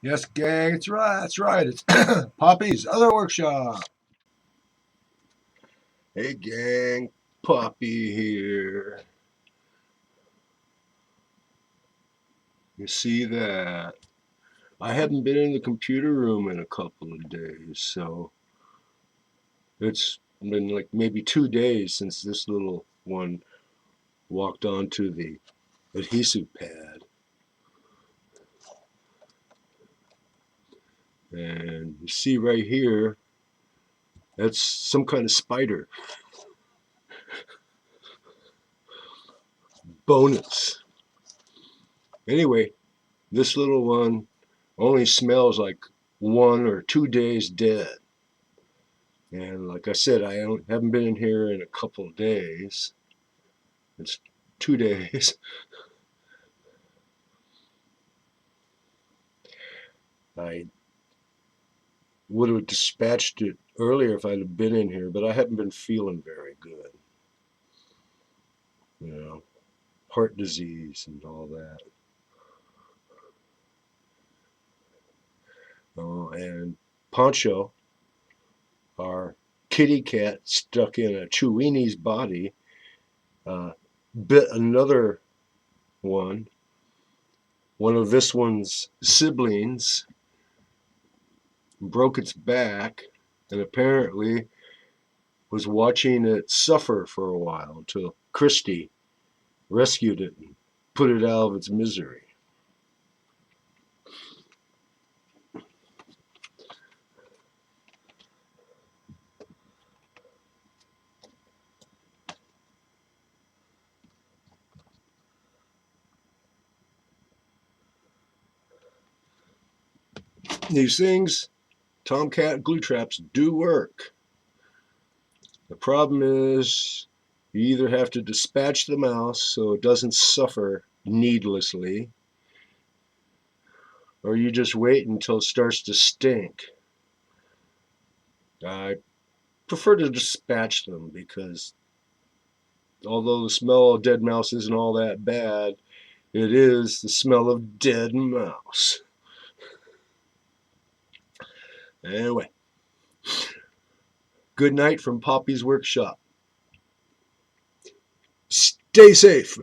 Yes, gang, it's right. That's right. It's Poppy's other workshop. Hey, gang, Poppy here. You see that? I haven't been in the computer room in a couple of days, so it's been like maybe 2 days since this little one walked onto the adhesive pad. And you see right here, that's some kind of spider. Bonus. Anyway, this little one only smells like 1 or 2 days dead. And like I said, I haven't been in here in a couple of days. It's 2 days. I would have dispatched it earlier if I'd have been in here, but I haven't been feeling very good. You know, heart disease and all that. Oh, and Poncho, our kitty cat stuck in a Chewini's body, bit another one of this one's siblings, broke its back, and apparently was watching it suffer for a while until Christy rescued it and put it out of its misery. These things, Tomcat glue traps, do work. The problem is you either have to dispatch the mouse so it doesn't suffer needlessly, or you just wait until it starts to stink. I prefer to dispatch them because although the smell of dead mouse isn't all that bad, it is the smell of dead mouse. Anyway, good night from Poppy's workshop. Stay safe.